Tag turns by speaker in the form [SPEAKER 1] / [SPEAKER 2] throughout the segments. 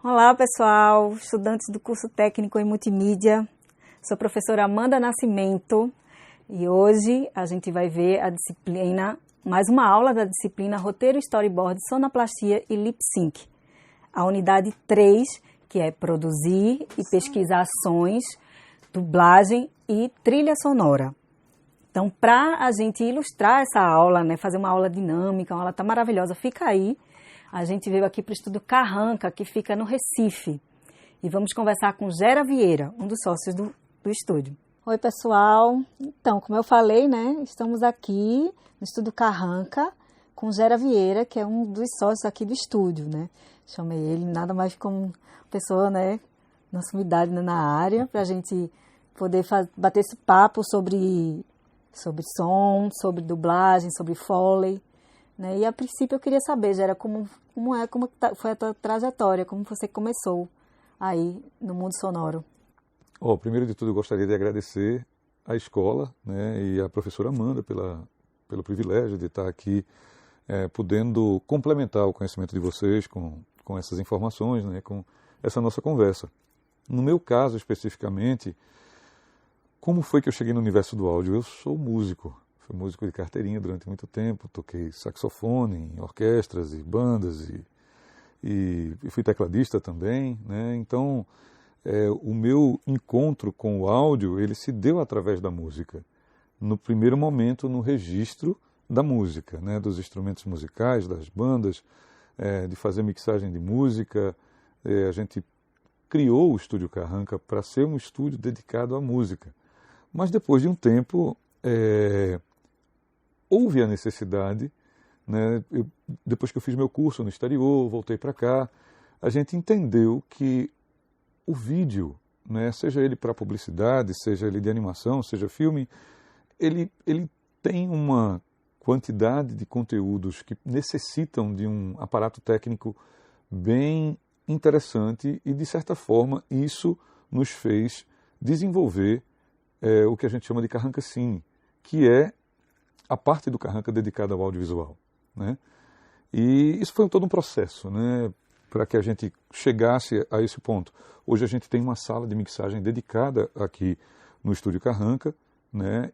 [SPEAKER 1] Olá pessoal, estudantes do curso técnico em multimídia, sou a professora Amanda Nascimento e hoje a gente vai ver a disciplina, mais uma aula da disciplina Roteiro, Storyboard, Sonoplastia e Lip Sync. A unidade 3, que é produzir e pesquisar ações, dublagem e trilha sonora. Então, para a gente ilustrar essa aula, fazer uma aula dinâmica, uma aula tá maravilhosa, fica aí. A gente veio aqui para o Estúdio Carranca, que fica no Recife. E vamos conversar com Gera Vieira, um dos sócios do estúdio. Oi, pessoal. Então, como eu falei, estamos aqui no Estúdio Carranca com Gera Vieira, que é um dos sócios aqui do estúdio, Chamei ele nada mais como pessoa, na sumidade, na área, para a gente poder bater esse papo sobre som, sobre dublagem, sobre Foley. E a princípio eu queria saber, Gera, como foi a tua trajetória, como você começou aí no mundo sonoro.
[SPEAKER 2] Primeiro de tudo eu gostaria de agradecer à escola e à professora Amanda pelo privilégio de estar aqui podendo complementar o conhecimento de vocês com essas informações, com essa nossa conversa. No meu caso especificamente, como foi que eu cheguei no universo do áudio? Eu sou músico. Fui músico de carteirinha durante muito tempo, toquei saxofone em orquestras e bandas e fui tecladista também, Então, o meu encontro com o áudio, ele se deu através da música. No primeiro momento, no registro da música, dos instrumentos musicais, das bandas, de fazer mixagem de música. A gente criou o Estúdio Carranca para ser um estúdio dedicado à música. Mas depois de um tempo, houve a necessidade, depois que eu fiz meu curso no exterior, voltei para cá, a gente entendeu que o vídeo, seja ele para publicidade, seja ele de animação, seja filme, ele tem uma quantidade de conteúdos que necessitam de um aparato técnico bem interessante e, de certa forma, isso nos fez desenvolver o que a gente chama de Carranca Cine, que é a parte do Carranca dedicada ao audiovisual. E isso foi todo um processo, para que a gente chegasse a esse ponto. Hoje a gente tem uma sala de mixagem dedicada aqui no Estúdio Carranca,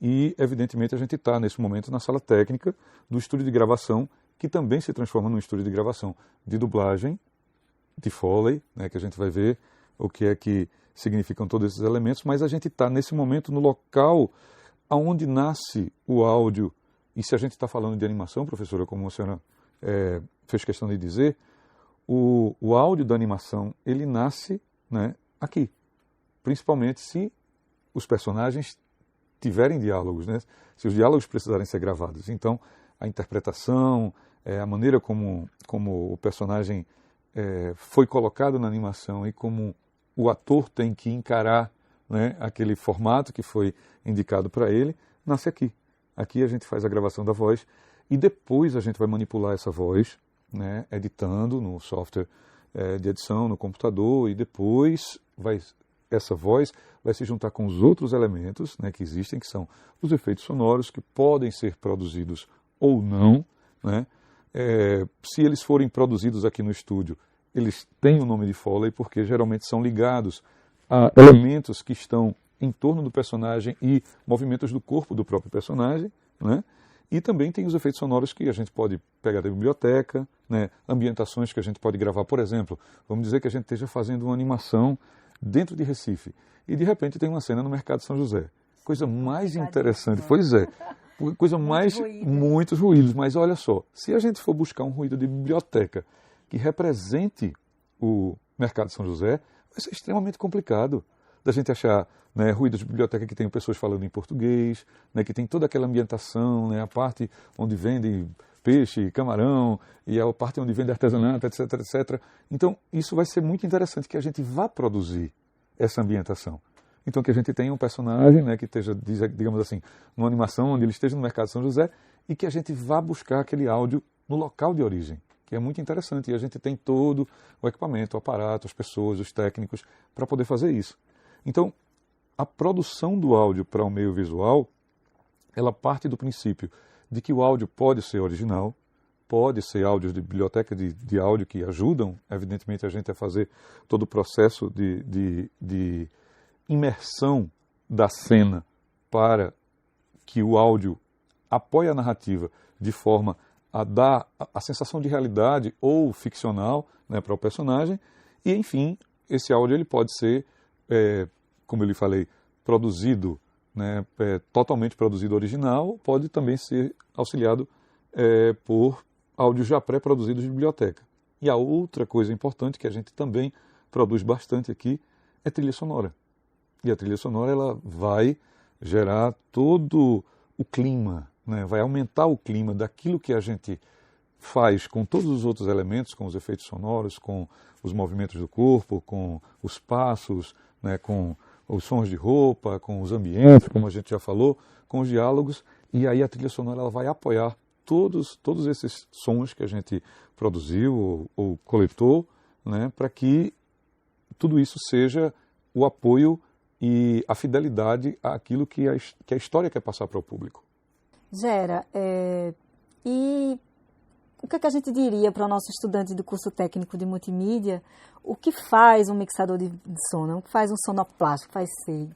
[SPEAKER 2] e evidentemente a gente está nesse momento na sala técnica do estúdio de gravação, que também se transforma num estúdio de gravação de dublagem, de Foley, que a gente vai ver o que é que significam todos esses elementos, mas a gente está nesse momento no local aonde nasce o áudio. E se a gente está falando de animação, professora, como a senhora fez questão de dizer, o áudio da animação, ele nasce aqui, principalmente se os personagens tiverem diálogos, se os diálogos precisarem ser gravados. Então, a interpretação, a maneira como o personagem foi colocado na animação e como o ator tem que encarar aquele formato que foi indicado para ele, nasce aqui. Aqui a gente faz a gravação da voz e depois a gente vai manipular essa voz, editando no software de edição, no computador, e depois essa voz vai se juntar com os outros elementos que existem, que são os efeitos sonoros, que podem ser produzidos ou não. Se eles forem produzidos aqui no estúdio, eles têm o nome de Foley porque geralmente são ligados a elementos que estão em torno do personagem e movimentos do corpo do próprio personagem, E também tem os efeitos sonoros que a gente pode pegar da biblioteca, ambientações que a gente pode gravar. Por exemplo, vamos dizer que a gente esteja fazendo uma animação dentro de Recife e de repente tem uma cena no Mercado São José. Coisa mais interessante, pois é, coisa mais, muitos ruídos, mas olha só, se a gente for buscar um ruído de biblioteca que represente o Mercado São José, vai ser extremamente complicado da gente achar ruídos de biblioteca que tem pessoas falando em português, que tem toda aquela ambientação, a parte onde vendem peixe, camarão, e a parte onde vende artesanato, etc, etc. Então, isso vai ser muito interessante que a gente vá produzir essa ambientação. Então, que a gente tenha um personagem que esteja, digamos assim, numa animação onde ele esteja no Mercado São José e que a gente vá buscar aquele áudio no local de origem, que é muito interessante. E a gente tem todo o equipamento, o aparato, as pessoas, os técnicos para poder fazer isso. Então, a produção do áudio para o meio visual, ela parte do princípio de que o áudio pode ser original, pode ser áudios de biblioteca de áudio que ajudam, evidentemente, a gente a fazer todo o processo de imersão da cena para que o áudio apoie a narrativa de forma a dar a sensação de realidade ou ficcional, né, para o personagem. E, enfim, esse áudio ele pode ser, como eu lhe falei, produzido, né, totalmente produzido original, pode também ser auxiliado por áudios já pré-produzidos de biblioteca. E a outra coisa importante que a gente também produz bastante aqui é trilha sonora. E a trilha sonora ela vai gerar todo o clima, né, vai aumentar o clima daquilo que a gente faz com todos os outros elementos, com os efeitos sonoros, com os movimentos do corpo, com os passos, né, com os sons de roupa, com os ambientes, como a gente já falou, com os diálogos, e aí a trilha sonora ela vai apoiar todos esses sons que a gente produziu ou coletou, né, para que tudo isso seja o apoio e a fidelidade àquilo que a história quer passar para o público.
[SPEAKER 1] Gera, e o que é que a gente diria para o nosso estudante do curso técnico de multimídia? O que faz um mixador de som? Não? O que faz um sonoplasta? O que faz ser?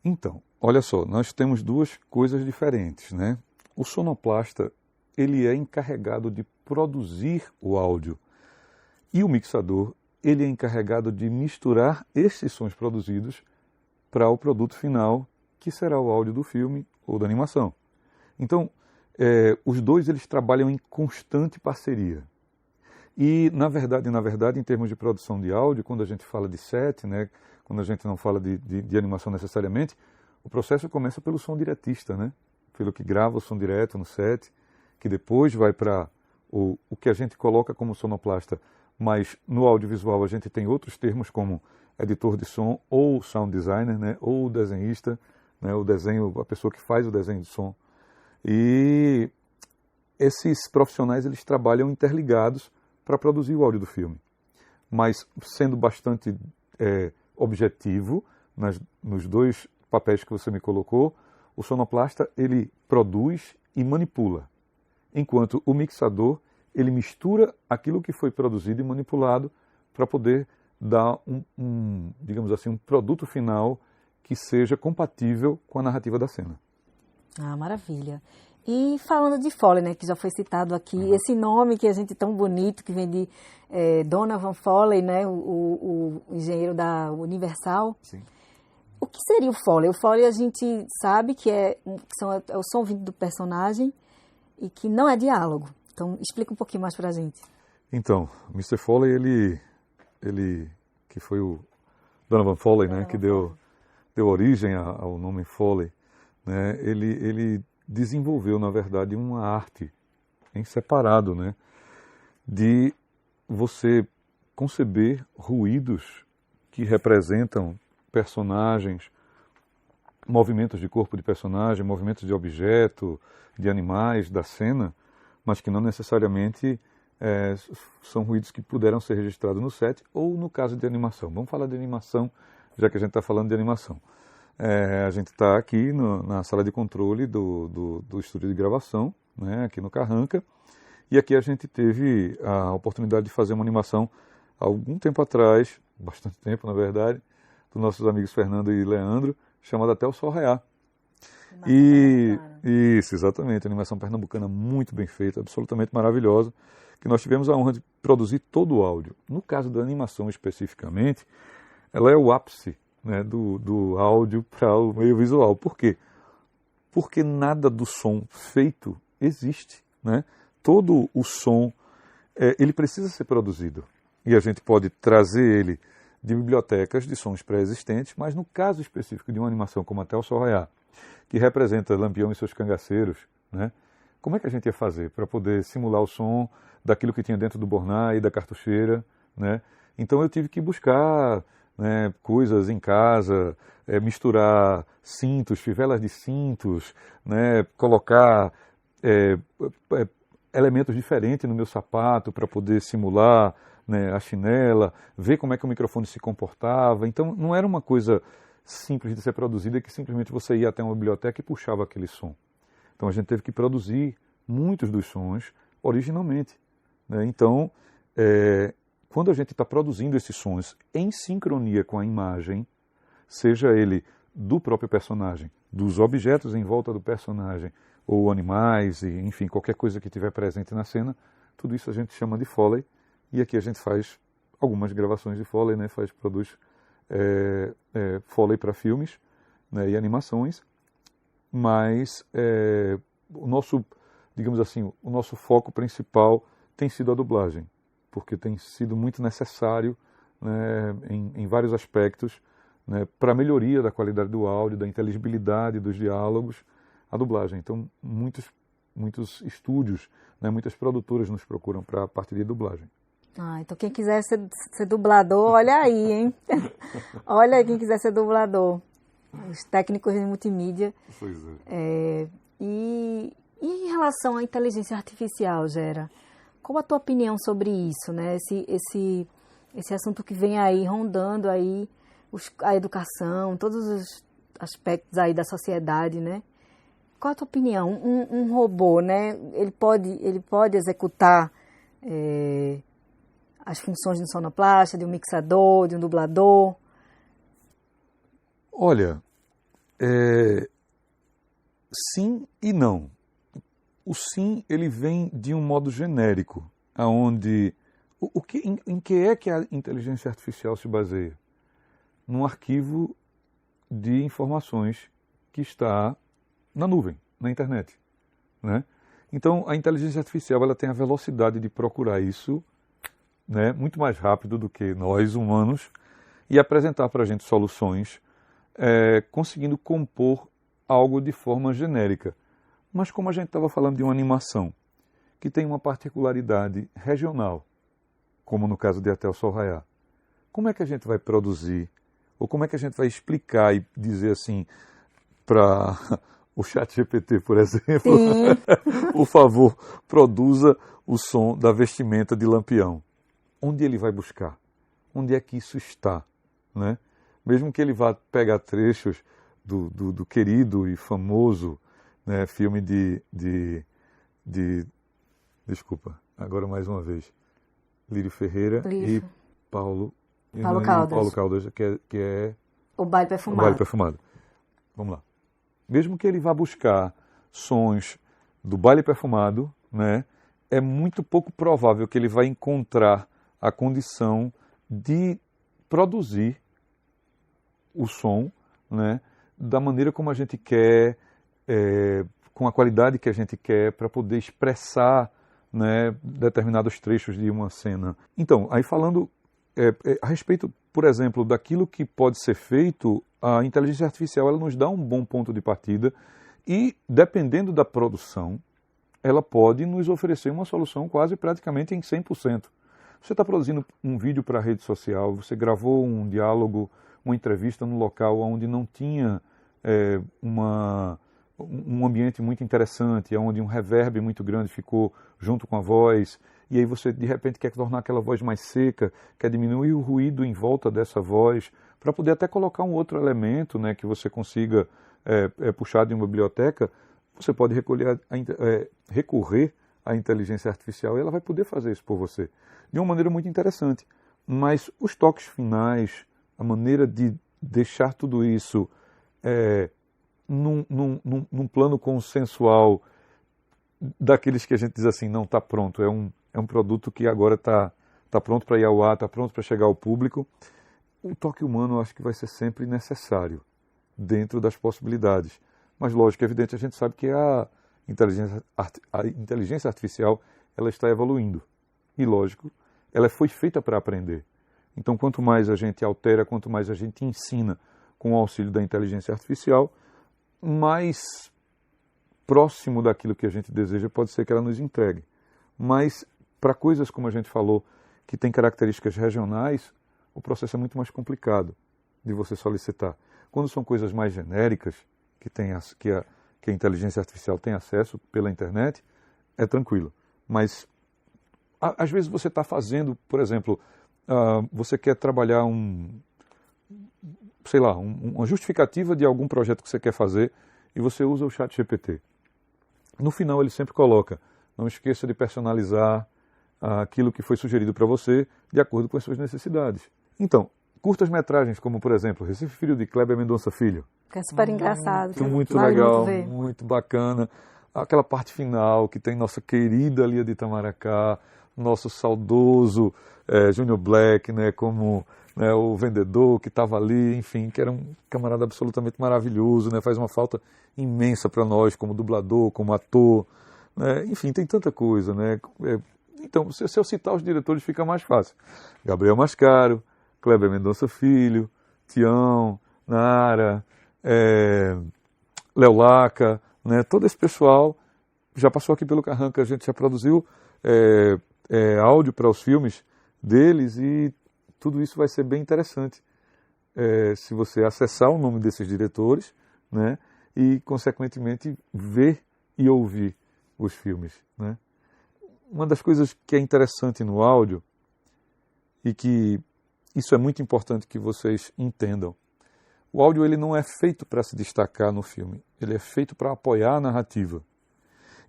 [SPEAKER 2] Então, olha só, nós temos duas coisas diferentes, né? O sonoplasta, ele é encarregado de produzir o áudio. E o mixador, ele é encarregado de misturar esses sons produzidos para o produto final, que será o áudio do filme ou da animação. Então, os dois eles trabalham em constante parceria. E, na verdade, em termos de produção de áudio, quando a gente fala de set, né, quando a gente não fala de animação necessariamente, o processo começa pelo som diretista, né, pelo que grava o som direto no set, que depois vai para o que a gente coloca como sonoplasta, mas no audiovisual a gente tem outros termos como editor de som ou sound designer, né, ou desenhista, né, a pessoa que faz o desenho de som. E esses profissionais eles trabalham interligados para produzir o áudio do filme, mas sendo bastante objetivo nos dois papéis que você me colocou, o sonoplasta ele produz e manipula, enquanto o mixador ele mistura aquilo que foi produzido e manipulado para poder dar digamos assim, um produto final que seja compatível com a narrativa da cena.
[SPEAKER 1] Ah, maravilha. E falando de Foley, né, que já foi citado aqui, esse nome que a gente tão bonito, que vem de Donovan Foley, né, o engenheiro da Universal.
[SPEAKER 2] Sim.
[SPEAKER 1] O que seria o Foley? O Foley a gente sabe que é o som vindo do personagem e que não é diálogo. Então, explica um pouquinho mais para a gente.
[SPEAKER 2] Então, o Mr. Foley, ele que foi o Donovan Foley, né, que deu origem ao nome Foley, né, ele desenvolveu, na verdade, uma arte em separado, né, de você conceber ruídos que representam personagens, movimentos de corpo de personagem, movimentos de objeto, de animais, da cena, mas que não necessariamente são ruídos que puderam ser registrados no set ou no caso de animação. Vamos falar de animação, já que a gente está falando de animação. A gente está aqui na sala de controle do estúdio de gravação, né, aqui no Carranca, e aqui a gente teve a oportunidade de fazer uma animação há algum tempo atrás, bastante tempo na verdade, dos nossos amigos Fernando e Leandro, chamada Até o Sol Raiar. Isso, exatamente, animação pernambucana muito bem feita, absolutamente maravilhosa, que nós tivemos a honra de produzir todo o áudio. No caso da animação especificamente, ela é o ápice, né, do áudio para o meio visual. Por quê? Porque nada do som feito existe, né? Todo o som, ele precisa ser produzido. E a gente pode trazer ele de bibliotecas de sons pré-existentes, mas no caso específico de uma animação como Até o Sol Raiar, que representa Lampião e seus cangaceiros, né? Como é que a gente ia fazer para poder simular o som daquilo que tinha dentro do borná e da cartucheira, né? Então eu tive que buscar, né, coisas em casa, misturar cintos, fivelas de cintos, né, colocar elementos diferentes no meu sapato para poder simular, né, a chinela, ver como é que o microfone se comportava. Então não era uma coisa simples de ser produzida que simplesmente você ia até uma biblioteca e puxava aquele som. Então a gente teve que produzir muitos dos sons originalmente, né? Então, quando a gente está produzindo esses sons em sincronia com a imagem, seja ele do próprio personagem, dos objetos em volta do personagem, ou animais, e, enfim, qualquer coisa que estiver presente na cena, tudo isso a gente chama de Foley, e aqui a gente faz algumas gravações de Foley, né? Produz Foley para filmes, né? E animações, mas o nosso, digamos assim, o nosso foco principal tem sido a dublagem, porque tem sido muito necessário, né, em vários aspectos, né, para a melhoria da qualidade do áudio, da inteligibilidade dos diálogos, a dublagem. Então, muitos estúdios, né, muitas produtoras nos procuram para a parte de dublagem.
[SPEAKER 1] Então quem quiser ser dublador, olha aí, hein? Olha aí quem quiser ser dublador. Os técnicos de multimídia.
[SPEAKER 2] Pois é.
[SPEAKER 1] E em relação à inteligência artificial, Gera, qual a tua opinião sobre isso, né? Esse assunto que vem aí rondando aí a educação, todos os aspectos aí da sociedade, né? Qual a tua opinião? Um robô, né? Ele pode executar as funções de um sonoplasta, de um mixador, de um dublador?
[SPEAKER 2] Olha, sim e não. O sim, ele vem de um modo genérico, aonde em que é que a inteligência artificial se baseia? Num arquivo de informações que está na nuvem, na internet, né? Então, a inteligência artificial, ela tem a velocidade de procurar isso, né, muito mais rápido do que nós, humanos, e apresentar para a gente soluções, conseguindo compor algo de forma genérica. Mas como a gente estava falando de uma animação que tem uma particularidade regional, como no caso de Até o Sol Raiar, como é que a gente vai produzir, ou como é que a gente vai explicar e dizer assim para o ChatGPT, por exemplo, por favor, produza o som da vestimenta de Lampião. Onde ele vai buscar? Onde é que isso está, né? Mesmo que ele vá pegar trechos do querido e famoso, né, filme desculpa, agora mais uma vez, Lírio Ferreira e Paulo Caldas, que é
[SPEAKER 1] O Baile Perfumado.
[SPEAKER 2] O Baile Perfumado. Vamos lá. Mesmo que ele vá buscar sons do Baile Perfumado, né, é muito pouco provável que ele vai encontrar a condição de produzir o som, né, da maneira como a gente quer, com a qualidade que a gente quer, para poder expressar, né, determinados trechos de uma cena. Então, aí falando a respeito, por exemplo, daquilo que pode ser feito, a inteligência artificial ela nos dá um bom ponto de partida e, dependendo da produção, ela pode nos oferecer uma solução quase praticamente em 100%. Você está produzindo um vídeo para a rede social, você gravou um diálogo, uma entrevista num local onde não tinha um ambiente muito interessante, onde um reverb muito grande ficou junto com a voz, e aí você de repente quer tornar aquela voz mais seca, quer diminuir o ruído em volta dessa voz, para poder até colocar um outro elemento, né, que você consiga puxar de uma biblioteca, você pode recorrer à inteligência artificial e ela vai poder fazer isso por você, de uma maneira muito interessante. Mas os toques finais, a maneira de deixar tudo isso num plano consensual, daqueles que a gente diz assim, não, está pronto, é um produto que agora está pronto para ir ao ar, está pronto para chegar ao público. O toque humano eu acho que vai ser sempre necessário, dentro das possibilidades. Mas lógico, é evidente, a gente sabe que a inteligência artificial ela está evoluindo. E lógico, ela foi feita para aprender. Então, quanto mais a gente altera, quanto mais a gente ensina com o auxílio da inteligência artificial, mais próximo daquilo que a gente deseja pode ser que ela nos entregue. Mas, para coisas como a gente falou, que tem características regionais, o processo é muito mais complicado de você solicitar. Quando são coisas mais genéricas, que a inteligência artificial tem acesso pela internet, é tranquilo. Mas, às vezes você está fazendo, por exemplo, você quer trabalhar uma justificativa de algum projeto que você quer fazer e você usa o ChatGPT. No final ele sempre coloca, Não esqueça de personalizar aquilo que foi sugerido para você de acordo com as suas necessidades. Então, curtas-metragens como, por exemplo, Recife Filho de Kleber Mendonça Filho.
[SPEAKER 1] Que é super engraçado.
[SPEAKER 2] Muito
[SPEAKER 1] vale
[SPEAKER 2] legal,
[SPEAKER 1] muito ver.
[SPEAKER 2] muito bacana. Aquela parte final que tem nossa querida Lia de Itamaracá, nosso saudoso Junior Black, né, como o vendedor que estava ali, enfim, que era um camarada absolutamente maravilhoso, né, faz uma falta imensa para nós como dublador, como ator, né, enfim, tem tanta coisa, né. Então, se eu citar os diretores fica mais fácil. Gabriel Mascaro, Kleber Mendonça Filho, Tião, Nara, Léo Laca, né, todo esse pessoal já passou aqui pelo Carranca, a gente já produziu áudio para os filmes deles e tudo isso vai ser bem interessante se você acessar o nome desses diretores, né, e, consequentemente, ver e ouvir os filmes, né. Uma das coisas que é interessante no áudio e que isso é muito importante que vocês entendam, o áudio ele não é feito para se destacar no filme, ele é feito para apoiar a narrativa.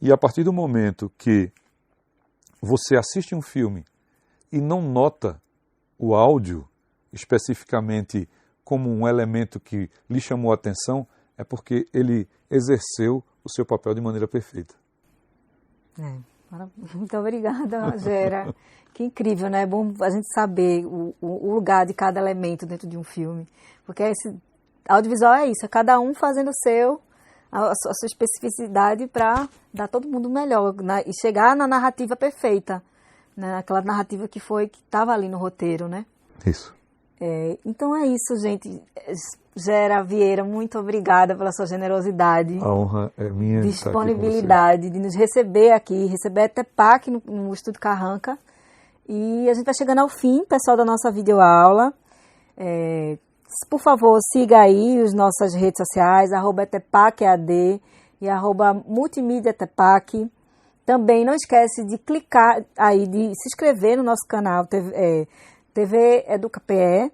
[SPEAKER 2] E a partir do momento que você assiste um filme e não nota o áudio especificamente como um elemento que lhe chamou a atenção, é porque ele exerceu o seu papel de maneira perfeita.
[SPEAKER 1] Muito obrigada, Gera. Que incrível, né? É bom a gente saber o lugar de cada elemento dentro de um filme. Porque esse audiovisual é isso, é cada um fazendo a sua especificidade para dar todo mundo melhor, né? E chegar na narrativa perfeita, né? Aquela narrativa que estava ali no roteiro, né?
[SPEAKER 2] Isso.
[SPEAKER 1] Então é isso, gente. Gera Vieira, muito obrigada pela sua generosidade.
[SPEAKER 2] A honra é minha.
[SPEAKER 1] Disponibilidade de nos receber aqui, receber a TEPAC no Estúdio Carranca. E a gente vai chegando ao fim, pessoal, da nossa videoaula. Por favor, siga aí as nossas redes sociais, @TEPACEAD e @multimediatepac. Também não esquece de clicar aí, de se inscrever no nosso canal TV Educapé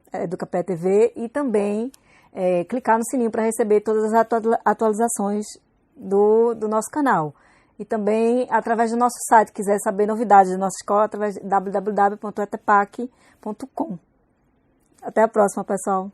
[SPEAKER 1] TV e também clicar no sininho para receber todas as atualizações do nosso canal. E também através do nosso site, quiser saber novidades da nossa escola, através de www.etepac.com. Até a próxima, pessoal.